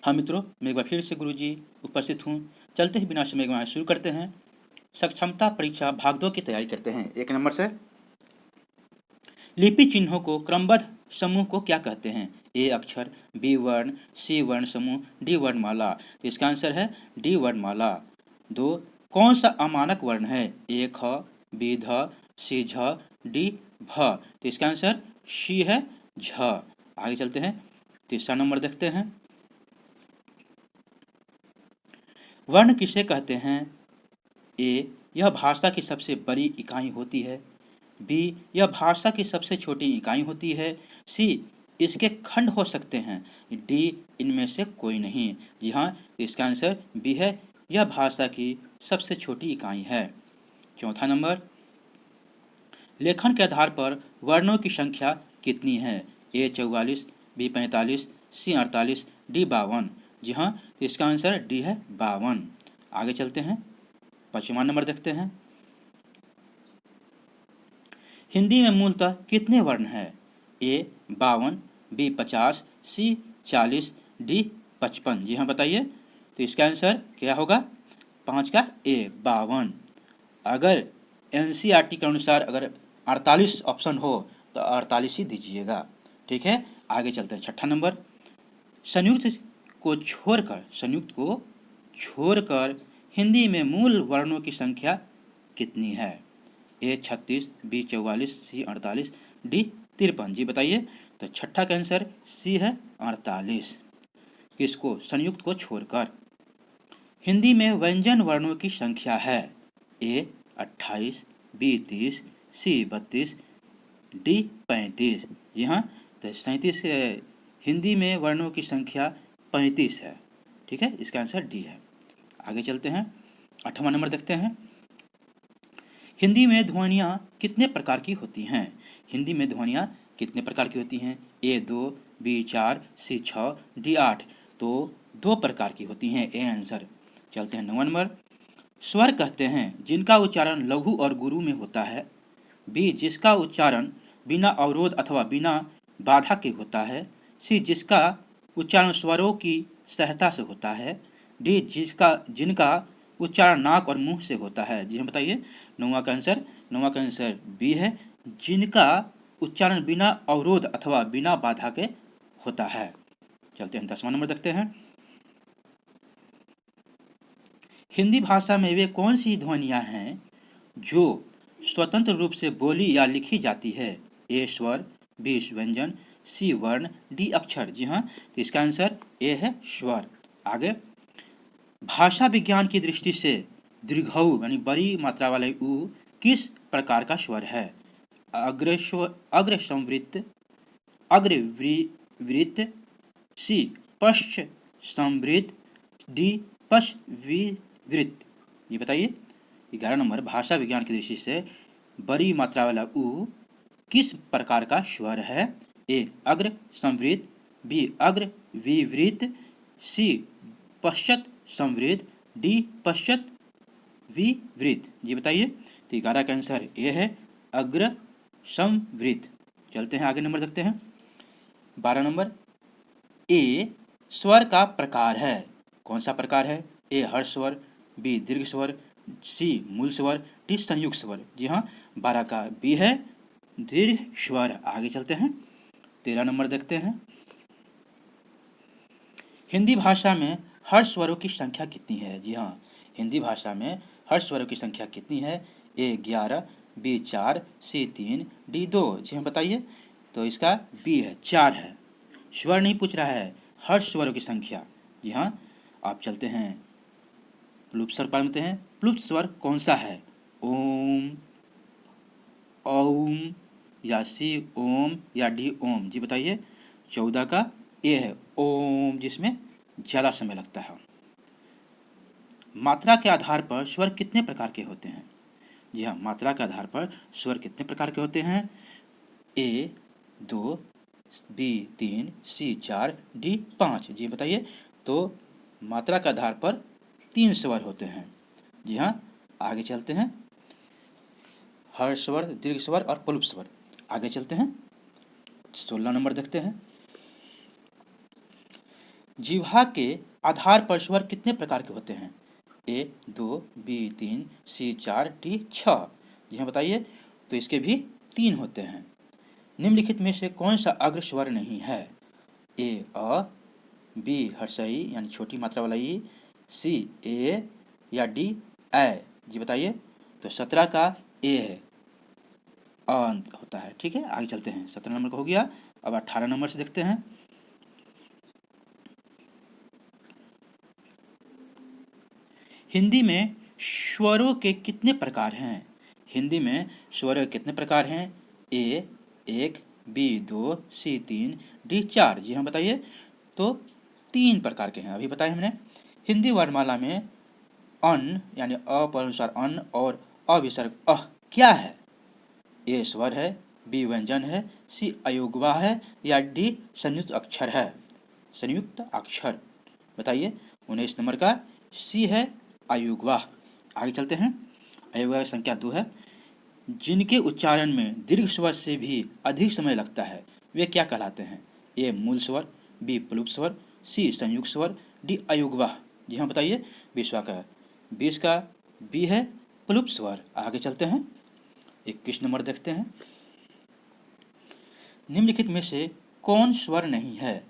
हाँ मित्रों, मैं एक बार फिर से गुरुजी उपस्थित हूँ। चलते ही बिना समय गंवाए शुरू करते हैं। सक्षमता परीक्षा भाग 2 की तैयारी करते हैं। 1 नंबर से लिपि चिन्हों को क्रमबद्ध समूह को क्या कहते हैं? ए अक्षर, बी वर्ण, सी वर्ण समूह, डी वर्णमाला। तो इसका आंसर है डी वर्णमाला। 2 कौन सा अमानक वर्ण है? ए ख, बी ध, सी झ, डी भ। तो इसका आंसर सी है झ। आगे चलते हैं, तीसरा नंबर देखते हैं। वर्ण किसे कहते हैं? ए यह भाषा की सबसे बड़ी इकाई होती है, बी यह भाषा की सबसे छोटी इकाई होती है, सी इसके खंड हो सकते हैं, डी इनमें से कोई नहीं। जी हाँ, इसका आंसर बी है, यह भाषा की सबसे छोटी इकाई है। चौथा नंबर, लेखन के आधार पर वर्णों की संख्या कितनी है? ए 44, बी 45, सी 48, डी 52। जी हाँ, इसका आंसर डी है 52। आगे चलते हैं, 5वां नंबर देखते हैं। हिंदी में मूलतः कितने वर्ण हैं? ए 52, बी 50, सी 40, डी 55। जी हाँ, बताइए। तो इसका आंसर क्या होगा? 5 का ए 52। अगर एनसीईआरटी के अनुसार अगर 48 ऑप्शन हो तो 48 ही दीजिएगा। ठीक है, आगे चलते हैं। 6ठा नंबर, संयुक्त को छोड़कर हिंदी में मूल वर्णों की संख्या कितनी है? ए 36, बी 44, सी 48, डी 53। जी बताइए। तो छठा का आंसर सी है 48। किसको? संयुक्त को छोड़कर। हिंदी में व्यंजन वर्णों की संख्या है? ए 28, बी 30, सी 32, डी 35। जी हाँ, तो 37 हिंदी में वर्णों की संख्या 35 है। ठीक है, इसका आंसर डी है। आगे चलते हैं, 8वां नंबर देखते हैं। हिंदी में ध्वनियाँ कितने प्रकार की होती हैं? हिंदी में ध्वनियाँ कितने प्रकार की होती हैं? ए 2, बी 4, सी 6, डी 8। तो 2 प्रकार की होती हैं, ए आंसर। चलते हैं 9वां नंबर, स्वर कहते हैं जिनका उच्चारण लघु और गुरु में होता है, बी जिसका उच्चारण बिना अवरोध अथवा बिना बाधा के होता है, सी जिसका उच्चारण स्वरों की सहायता से होता है, डी जिनका उच्चारण नाक और मुंह से होता है। जी हाँ, बताइए। 9वां का आंसर बी है, जिनका उच्चारण बिना अवरोध अथवा बिना बाधा के होता है। चलते हैं 10वां नंबर देखते हैं। हिंदी भाषा में वे कौन सी ध्वनियाँ हैं जो स्वतंत्र रूप से बोली या लिखी जाती है? ए स्वर, बी व्यंजन, सी वर्ण, डी अक्षर। जी हाँ, तो इसका आंसर ए है स्वर। आगे, भाषा विज्ञान की दृष्टि से दीर्घऊ यानी बड़ी मात्रा वाले उ किस प्रकार का स्वर है? अग्र संवृत्त, अग्रवृत्त, सी पश्च संवृत्त, डी पश्च विवृत्त। ये बताइए। 11 नंबर, भाषा विज्ञान की दृष्टि से बड़ी मात्रा वाला उ किस प्रकार का स्वर है? ए अग्र संवृत्त, बी अग्र विवृत्त, सी पश्चात संवृत्त, डी पश्चात विवृत्त। जी बताइए। तो 11 का आंसर ए है अग्र संवृत्त। चलते हैं आगे, नंबर देखते हैं। 12 नंबर, ए स्वर का प्रकार है। कौन सा प्रकार है? ए हर्ष स्वर, बी दीर्घ स्वर, सी मूल स्वर, डी संयुक्त स्वर। जी हाँ, 12 का बी है दीर्घ स्वर। आगे चलते हैं, 13 नंबर देखते हैं। हिंदी भाषा में हर्ष स्वरों की संख्या कितनी है? जी हाँ, हिंदी भाषा में हर्ष स्वरों की संख्या कितनी है? ए 11, बी 4, सी 3, डी 2। जी हाँ, बताइए। तो इसका बी है 4 है। स्वर नहीं पूछ रहा है, हर्ष स्वरों की संख्या। जी हाँ, आप चलते हैं प्लुप्त स्वर पाते हैं। प्लुप्त स्वर कौन सा है? ओम, ओम, या सी ओम, या डी ओम। जी बताइए। 14 का ए है ओम, जिसमें ज़्यादा समय लगता है। मात्रा के आधार पर स्वर कितने प्रकार के होते हैं? जी हाँ, मात्रा के आधार पर स्वर कितने प्रकार के होते हैं? ए 2, बी 3, सी 4, डी 5। जी बताइए। तो मात्रा के आधार पर 3 स्वर होते हैं। जी हाँ, आगे चलते हैं। हर्ष स्वर, दीर्घ स्वर और प्लुप्त स्वर। आगे चलते हैं, 16 नंबर देखते हैं। जिह्वा के आधार पर स्वर कितने प्रकार के होते हैं? ए 2, बी 3, सी 4, डी 6। जी हाँ बताइए। तो इसके भी 3 होते हैं। निम्नलिखित में से कौन सा अग्र स्वर नहीं है? ए अ, बी हर्षई यानी छोटी मात्रा वाला ई, सी ए या डी ए। जी बताइए। तो 17 का ए है, अंत होता है। ठीक है, आगे चलते हैं। 17 नंबर का हो गया। अब 18 नंबर से देखते हैं। हिंदी में स्वरों के कितने प्रकार हैं? हिंदी में स्वरों के कितने प्रकार हैं? ए 1, बी 2, सी 3, डी 4। जी हाँ बताइए। तो 3 प्रकार के हैं, अभी बताए हमने। हिंदी वर्णमाला में अन यानी अ पर अनुसार अन और अविसर्ग अह क्या है? ए स्वर है, बी व्यंजन है, सी अयोगवा है या डी संयुक्त अक्षर है? संयुक्त अक्षर बताइए। 19 नंबर का सी है अयुग्वा। आगे चलते हैं। अयुग्वा की संख्या 2 है। जिनके उच्चारण में दीर्घ स्वर से भी अधिक समय लगता है वे क्या कहलाते हैं? ए मूल स्वर, बी प्लुप स्वर, सी संयुक्त स्वर, डी अयुग्वा। जी हाँ बताइए। 20वां का 20 का बी है प्लुप स्वर। आगे चलते हैं। 21 नंबर देखते हैं। निम्नलिखित में से कौन स्वर नहीं है?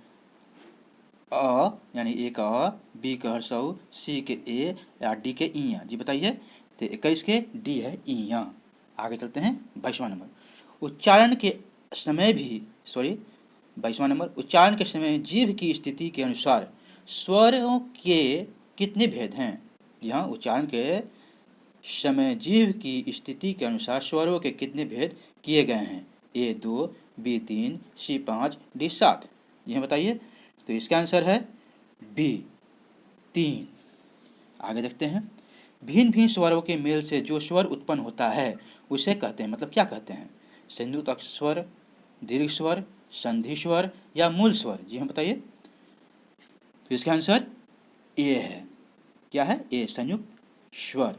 अ यानी ए का अ, बी का हर्षऊ, सी के ए या डी के इया। जी बताइए। तो 21 के डी है इया। आगे चलते हैं। 22वां नंबर उच्चारण के समय भी सॉरी 22वां नंबर उच्चारण के समय जीभ की स्थिति के अनुसार स्वरों के कितने भेद हैं? यहाँ उच्चारण के समय जीभ की स्थिति के अनुसार स्वरों के कितने भेद किए गए हैं? ए 2, बी 3, सी 5, डी 7। यह बताइए। तो इसका आंसर है बी 3। आगे देखते हैं। भिन्न भिन्न स्वरों के मेल से जो स्वर उत्पन्न होता है उसे कहते हैं, मतलब क्या कहते हैं? संयुक्त स्वर, दीर्घ स्वर, संधि स्वर या मूल स्वर? जी हाँ बताइए। तो इसका आंसर ए है। क्या है? ए संयुक्त स्वर।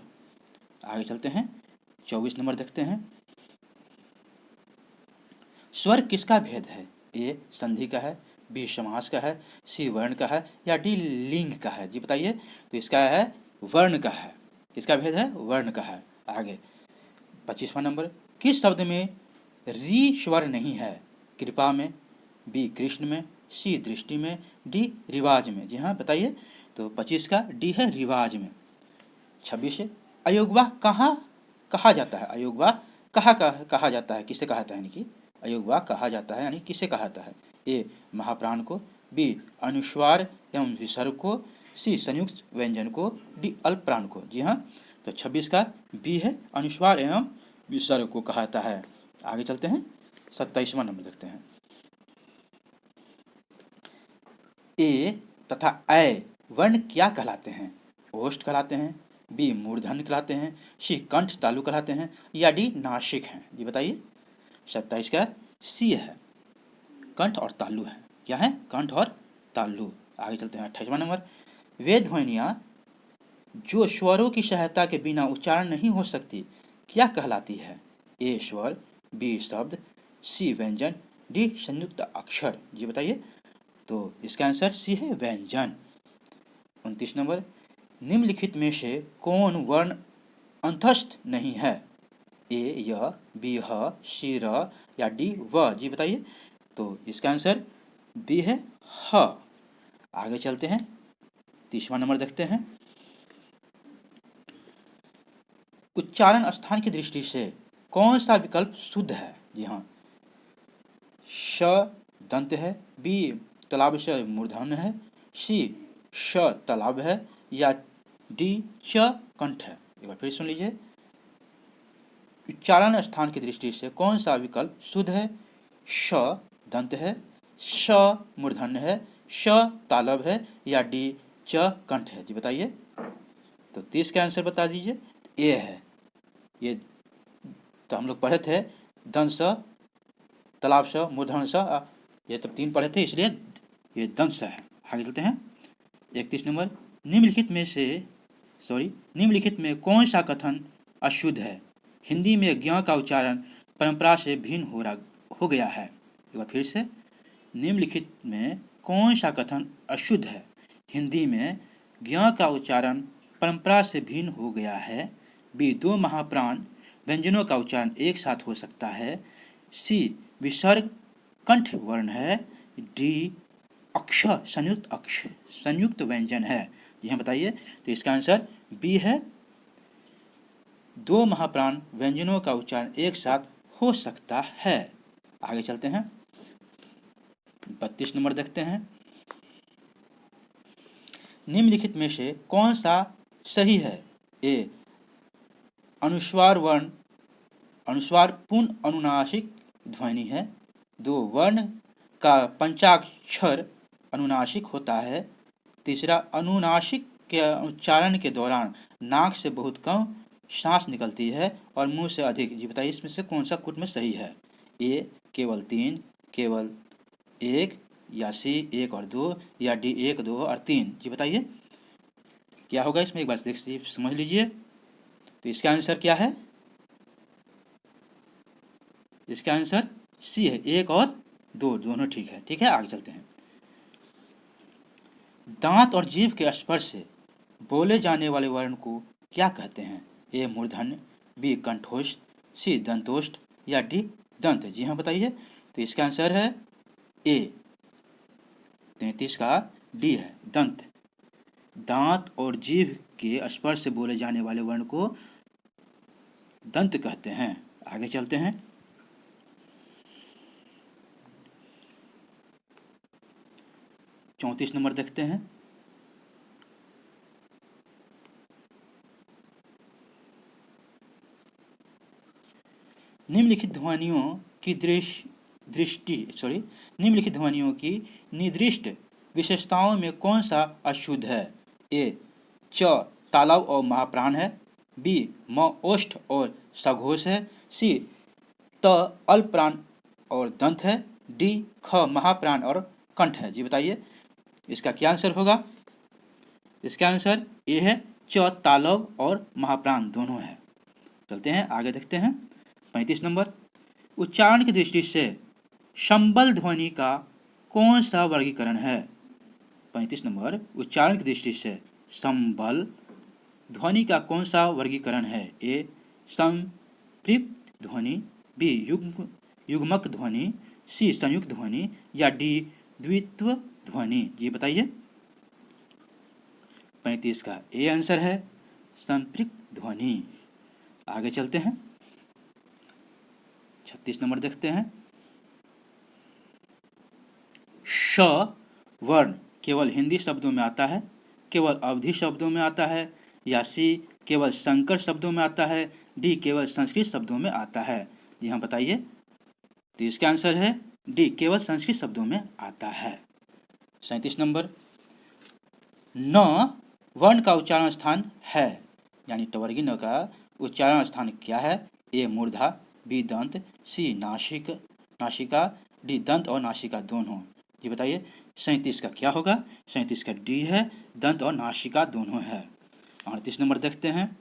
आगे चलते हैं। 24 नंबर देखते हैं। स्वर किसका भेद है? ए संधि का है, बी समास का है, सी वर्ण का है या डी लिंग का है? जी बताइए। तो इसका है वर्ण का है। किसका भेद है? वर्ण का है। आगे 25वां नंबर किस शब्द में री स्वर नहीं है? कृपा में, बी कृष्ण में, सी दृष्टि में, डी रिवाज में? जी हाँ बताइए। तो 25 का डी है रिवाज में। 26 अयोगवाह कहाँ कहा जाता है? अयोगवाह कहाँ कहा जाता है? किसे कहा जाता है? यानी कि अयोगवाह कहा जाता है यानी किसे कहा जाता है? ए महाप्राण को, बी अनुस्वार एवं विसर्ग को, सी संयुक्त व्यंजन को, डी अल्प प्राण को? जी हाँ। तो 26 का बी है अनुस्वार एवं विसर्ग को कहा जाता है। आगे चलते हैं। 27वां नंबर देखते हैं। ए तथा ऐ वर्ण क्या कहलाते हैं? ओष्ठ कहलाते हैं, बी मूर्धन्य कहलाते हैं, सी कंठ तालु कहलाते हैं या डी नासिक हैं? जी बताइए। 27 का सी है, कंठ और तालु है। क्या है? कंठ और तालु। आगे चलते हैं। 28वां नंबर वे ध्वनियाँ जो स्वरों की सहायता के बिना उच्चारण नहीं हो सकती क्या कहलाती है? ए स्वर, बी शब्द, सी व्यंजन, डी संयुक्त अक्षर? जी बताइए। तो इसका आंसर सी है व्यंजन। 29 नंबर निम्नलिखित में से कौन वर्ण अंतस्थ नहीं है? ए य, बी ह, सी र या डी व? जी बताइए। तो इसका आंसर बी है ह। आगे चलते हैं। 30वां नंबर देखते हैं। उच्चारण स्थान की दृष्टि से कौन सा विकल्प शुद्ध है? जी हाँ। श दंत है, बी तालाब से मूर्धन्य है, सी श तालाब है या डी च कंठ है? एक बार फिर सुन लीजिए। उच्चारण स्थान की दृष्टि से कौन सा विकल्प शुद्ध है? श दंत है, श मूर्धन्य है, श तालब है या डी च कंठ है? जी बताइए। तो 30 का आंसर बता दीजिए। ए है। ये तो हम लोग पढ़े थे दंश तालाब स मूर्धन स ये तो 3 पढ़े थे, इसलिए ये दंश है। आगे चलते हैं। 31 नंबर निम्नलिखित में कौन सा कथन अशुद्ध है? हिंदी में ज्ञ का उच्चारण परंपरा से भिन्न हो गया है। एक बार फिर से। निम्नलिखित में कौन सा कथन अशुद्ध है? हिंदी में ज्ञ का उच्चारण परंपरा से भिन्न हो गया है। बी, दो महाप्राण व्यंजनों का उच्चारण एक साथ हो सकता है। सी, विसर्ग कंठ वर्ण है। डी, अक्षर संयुक्त व्यंजन है। जी हाँ बताइए। तो इसका आंसर बी है, दो महाप्राण व्यंजनों का उच्चारण एक साथ हो सकता है। आगे चलते हैं, 32 नंबर देखते हैं। निम्नलिखित में से कौन सा सही है? ए, अनुस्वार वर्ण अनुस्वार पूर्ण अनुनासिक ध्वनि है। दो, वर्ण का पंचाक्षर अनुनासिक होता है। तीसरा, अनुनासिक के उच्चारण के दौरान नाक से बहुत कम सांस निकलती है और मुंह से अधिक। जी बताइए, इसमें से कौन सा कुट में सही है? ए, केवल 3, केवल 1, या सी 1 और 2, या डी 1, 2 और 3। जी बताइए क्या होगा इसमें, एक बार देख समझ लीजिए। तो इसका आंसर क्या है? इसका आंसर सी है, 1 और 2 दोनों ठीक है। ठीक है, आगे चलते हैं। दांत और जीभ के स्पर्श से बोले जाने वाले वर्ण को क्या कहते हैं? ए, मूर्धन्य, बी, कंठोष्ठ, सी, दंतोष्ठ, या डी, दंत। जी हाँ बताइए। तो इसका आंसर है ए, 33 का डी है, दंत। दांत और जीभ के स्पर्श से बोले जाने वाले वर्ण को दंत कहते हैं। आगे चलते हैं, 34 नंबर देखते हैं। निम्नलिखित ध्वनियों की निम्नलिखित ध्वनियों की निर्दिष्ट विशेषताओं में कौन सा अशुद्ध है? ए, च तालव और महाप्राण है। बी, म ओष्ठ और सघोष है। सी, त अल्पप्राण और दंत है। डी, ख महाप्राण और कंठ है। जी बताइए इसका क्या आंसर होगा? इसका आंसर ए है, च तालव और महाप्राण दोनों है। चलते हैं आगे देखते हैं, 35 नंबर। उच्चारण की दृष्टि से संबल ध्वनि का कौन सा वर्गीकरण है? 35 नंबर। उच्चारण की दृष्टि से संबल ध्वनि का कौन सा वर्गीकरण है? ए, संपृक्त ध्वनि, बी, युग्मक ध्वनि, सी, संयुक्त ध्वनि, या डी, द्वित्व ध्वनि। जी बताइए। 35 का ए आंसर है, संपृक्त ध्वनि। आगे चलते हैं, 36 नंबर देखते हैं। श वर्ण केवल हिंदी शब्दों में आता है, केवल अवधी शब्दों में आता है, या सी केवल संकर शब्दों में आता है, डी केवल संस्कृत शब्दों में आता है। जी हाँ बताइए। तो इसका आंसर है डी, केवल संस्कृत शब्दों में आता है। 37 नंबर। न वर्ण का उच्चारण स्थान है, यानी टवर्गी न का उच्चारण स्थान क्या है? ए, मूर्धा, बी, दंत, सी, नासिका, डी, दंत और नासिका दोनों। जी बताइए 37 का क्या होगा? 37 का डी है, दंत और नासिका दोनों है। 38 नंबर देखते हैं।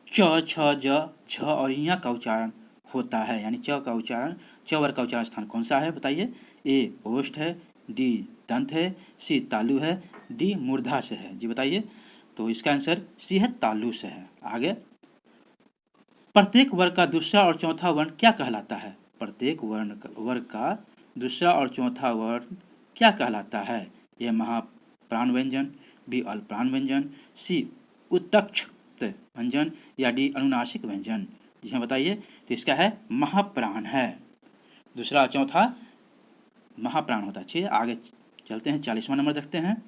च, छ, ज, झ और ञ का उच्चारण होता है, यानी च का उच्चारण, च वर्ग का उच्चारण स्थान कौन सा है बताइए? ए, ओष्ठ है, डी, दंत है, सी, तालु है, डी, मूर्धा से है। जी बताइए। तो इसका आंसर सी है, तालु से है। आगे, प्रत्येक वर्ग का दूसरा और चौथा वर्ण क्या कहलाता है? प्रत्येक वर्ग का दूसरा और चौथा वर्ण क्या कहलाता है? ए, महाप्राण व्यंजन, बी, अल्पप्राण व्यंजन, सी, उत्तक्ष व्यंजन, या डी, अनुनासिक व्यंजन। जी हाँ बताइए। तो इसका है महाप्राण है, दूसरा चौथा महाप्राण होता है। ठीक है, आगे चलते हैं, 40वां नंबर देखते हैं।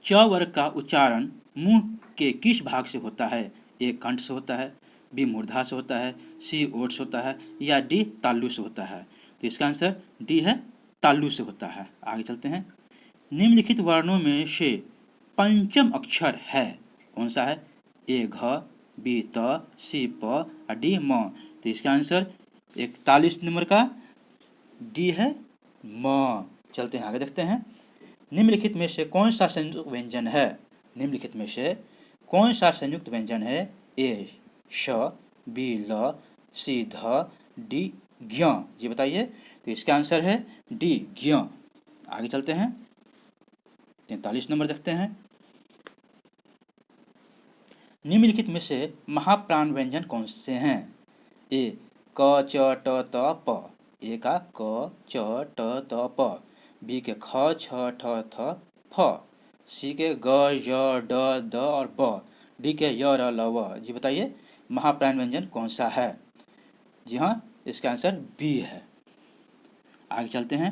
च वर्ग का उच्चारण मुंह के किस भाग से होता है? ए, कंठ से होता है, बी, मूर्धा से होता है, सी, ओठ से होता है, या डी, तालु से होता है। तो इसका आंसर डी है, तालु से होता है। आगे चलते हैं। निम्नलिखित वर्णों में से पंचम अक्षर है कौन सा है? ए, घ, बी, त, सी, प और डी, म। तो इसका आंसर 41 नंबर का डी है, म। चलते हैं आगे देखते हैं। निम्नलिखित में से कौन सा संयुक्त व्यंजन है? निम्नलिखित में से कौन सा संयुक्त व्यंजन है? ए, श, बी, ल, सी ध, डी ज्ञ। जी बताइए, तो इसका आंसर है डी ज्ञ। आगे चलते हैं, 43 नंबर देखते हैं। निम्नलिखित में से महाप्राण व्यंजन कौन से हैं? ए क च ट त प, ए का क च ट त प, बी के ख छ ठ थ फ, सी के ग य ड द और ब, डी के य र ल व। जी बताइए, महाप्राण व्यंजन कौन सा है? जी हाँ, इसका आंसर बी है। आगे चलते हैं।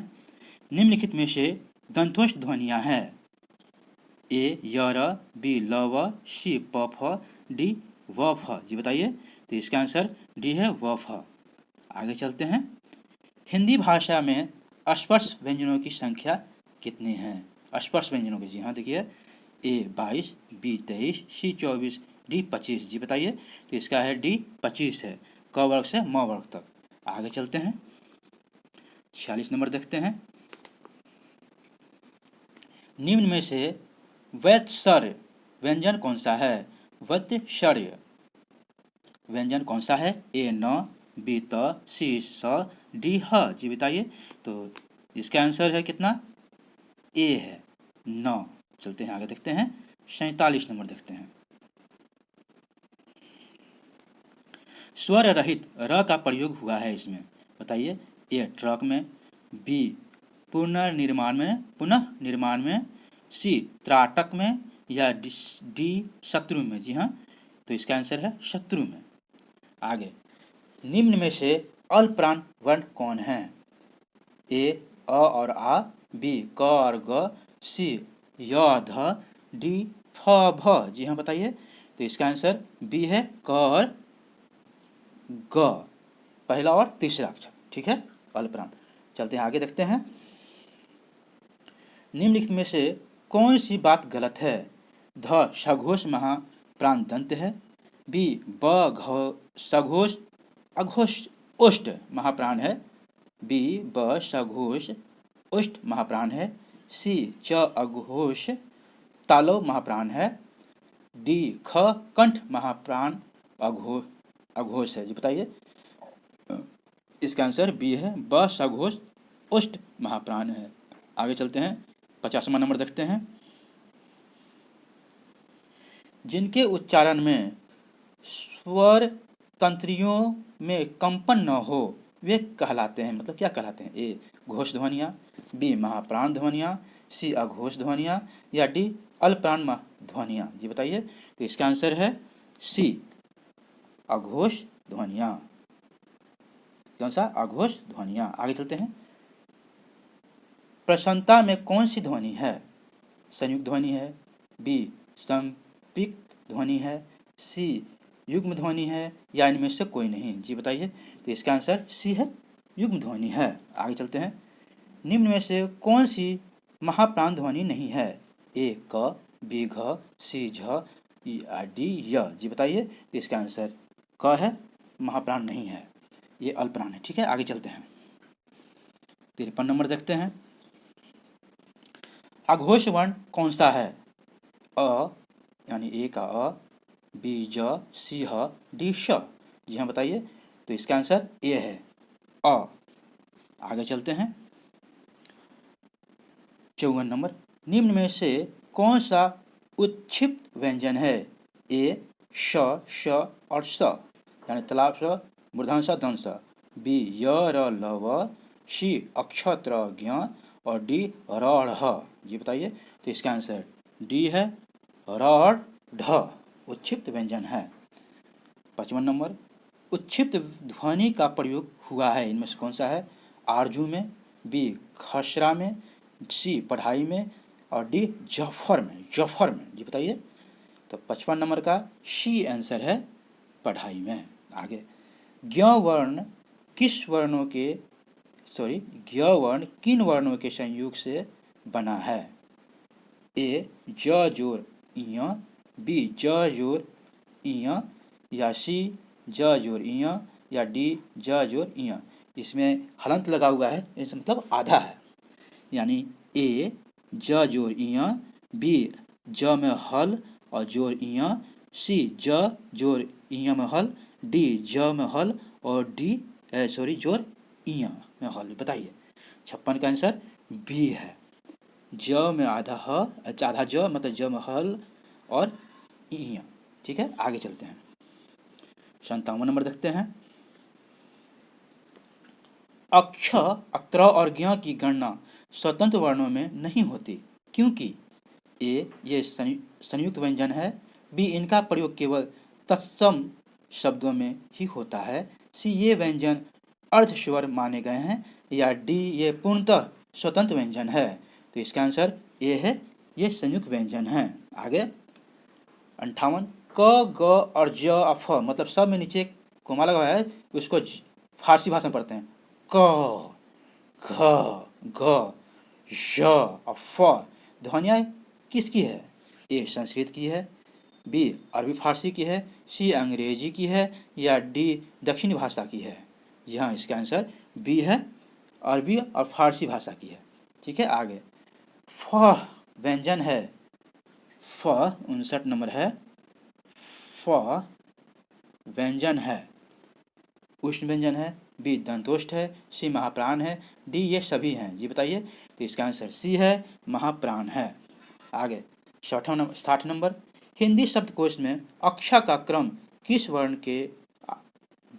निम्नलिखित में से दंतोष्ठ ध्वनियाँ हैं? ए य र, बी ल व, सी प फ, डी व फ। जी बताइए, तो इसका आंसर डी है व फ। आगे चलते हैं। हिंदी भाषा में स्पर्श व्यंजनों की संख्या कितनी है? स्पर्श व्यंजनों की, जी हाँ देखिए, ए 22, बी 23, सी 24, डी 25। जी बताइए, तो इसका है डी 25 है, क वर्ग से म वर्ग तक। आगे चलते हैं, 46 नंबर देखते हैं। निम्न में से वैत्सर्य व्यंजन कौन सा है? वैत्सर्य व्यंजन कौन सा है? ए न, बी त, सी स, डी ह। जी बताइए, तो इसका आंसर है कितना? ए है, न। चलते हैं आगे देखते हैं, 47 नंबर देखते हैं। स्वर रहित र का प्रयोग हुआ है इसमें, बताइए। ए ट्रक में, बी पुनः निर्माण में, सी त्राटक में, या डी शत्रु में। जी हाँ, तो इसका आंसर है शत्रु में। आगे, निम्न में से अल्पप्राण वर्ण कौन है? ए अ और आ, बी क और ग, सी य ध, डी फ भ। जी हाँ बताइए, तो इसका आंसर बी है क और ग, पहला और तीसरा अक्षर, ठीक है, अल्पप्राण। चलते हैं आगे देखते हैं। निम्नलिखित में से कौन सी बात गलत है? ध सघोष महाप्राण दंत है, बी ब घ सघोष अघोष ओष्ठ महाप्राण है, बी ब सघोष ओष्ठ महाप्राण है, सी च अघोष तालव महाप्राण है, डी ख कंठ महाप्राण अघोष है। जी बताइए, इसका आंसर बी है, ब सघोष ओष्ठ महाप्राण है। आगे चलते हैं, 50वां नंबर देखते हैं। जिनके उच्चारण में स्वर तंत्रियों में कंपन न हो वे कहलाते हैं, मतलब क्या कहलाते हैं? ए घोष ध्वनियाँ, बी महाप्राण ध्वनियाँ, सी अघोष ध्वनियाँ, या डी अल्पप्राण ध्वनियाँ। जी बताइए, तो इसका आंसर है सी अघोष ध्वनियाँ। कौन सा? अघोष ध्वनियाँ। आगे चलते हैं। प्रसन्नता में कौन सी ध्वनि है? संयुक्त ध्वनि है, बी संपिक्त ध्वनि है, सी युग्म ध्वनि है, या इनमें से कोई नहीं। जी बताइए, तो इसका आंसर सी है, युग्म ध्वनि है। आगे चलते हैं। निम्न में से कौन सी महाप्राण ध्वनि नहीं है? ए क, बी घ, सी झ, या डी य। जी बताइए, तो इसका आंसर क है, महाप्राण नहीं है, ये अल्पप्राण है, ठीक है। आगे चलते हैं, 53 नंबर देखते हैं। अघोष वर्ण कौन सा है? अ यानी ए का अ, बी ज, सी ह, डी श। जी हाँ बताइए, तो इसका आंसर ए है, अ। आगे चलते हैं, 54 नंबर। निम्न में से कौन सा उत्क्षिप्त व्यंजन है? ए श, श और स, यानी तालाब स, मूर्धन स, दंस। बी य र ल व, सी अक्षत र ज्ञ, और डी र ढ़। जी बताइए, तो इसका आंसर डी है, र और ढ उत्क्षिप्त व्यंजन है। 55 नंबर। उत्क्षिप्त ध्वनि का प्रयोग हुआ है इनमें से कौन सा है? आरजू में, बी खसरा में, सी पढ़ाई में, और डी जफर में। जफर में। जी बताइए, तो 55 नंबर का सी आंसर है, पढ़ाई में। आगे, ज्ञ वर्ण किस वर्णों के ज्ञ वर्ण किन वर्णों के संयोग से बना है? ए ज जोर इय, बी ज जोर इय, या सी ज जोर इय, या डी ज जोर इय। इसमें हलंत लगा हुआ है, इसका मतलब आधा है, यानी ए ज जोर इय, बी ज में हल और जोर इय, सी ज जोर इय में हल, डी ज में हल और डी सॉरी जोर इया में हल। बताइए 56 का आंसर बी है। ज में आधा ह, आधा ज मतलब ज में हल और इया। ठीक है, आगे चलते हैं। 57 नंबर देखते हैं। अक्ष, अत्र और ज्ञ की गणना स्वतंत्र वर्णों में नहीं होती, क्योंकि ए ये संयुक्त व्यंजन है, बी इनका प्रयोग केवल तत्सम शब्दों में ही होता है, सी ये व्यंजन अर्धस्वर माने गए हैं, या डी ये पूर्णतः स्वतंत्र व्यंजन है। तो इसका आंसर ए है, ये संयुक्त व्यंजन है। आगे 58 क ग और ज और फ मतलब सब में नीचे कोमा लगा हुआ है, उसको फारसी भाषा में पढ़ते हैं। क घ घ ज और फ ध्वनियाँ किसकी है? ए संस्कृत की है, बी अरबी फारसी की है, सी अंग्रेजी की है, या डी दक्षिणी भाषा की है। यहाँ इसका आंसर बी है, अरबी और फारसी भाषा की है। ठीक है, आगे फ व्यंजन है, फ 59 नंबर है। फ व्यंजन है, उष्ण व्यंजन है, बी दंतोष्ठ है, सी महाप्राण है, डी ये सभी हैं। जी बताइए। तो इसका आंसर सी है, महाप्राण है। आगे 60 नंबर। हिंदी शब्दकोश में अक्षा का क्रम किस वर्ण के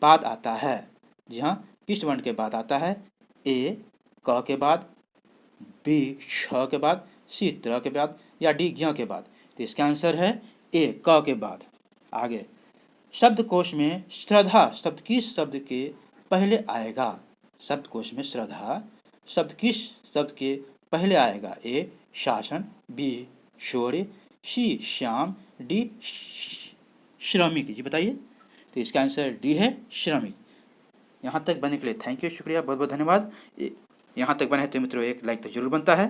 बाद आता है? जी हाँ, किस वर्ण के बाद आता है? ए क के बाद, बी छ के बाद, सी त्र के बाद, या डी ज्ञ के बाद। तो इसका आंसर है ए क के बाद। आगे शब्दकोश में श्रद्धा शब्द किस शब्द के पहले आएगा? शब्दकोश में श्रद्धा शब्द किस शब्द के पहले आएगा? ए शासन, बी शौर्य, सी श्याम, डी श्रमिक। जी बताइए। तो इसका आंसर डी है, श्रमिक। यहाँ तक बनने के लिए थैंक यू, शुक्रिया, बहुत बहुत धन्यवाद। यहाँ तक बने तो मित्रों एक लाइक तो जरूर बनता है।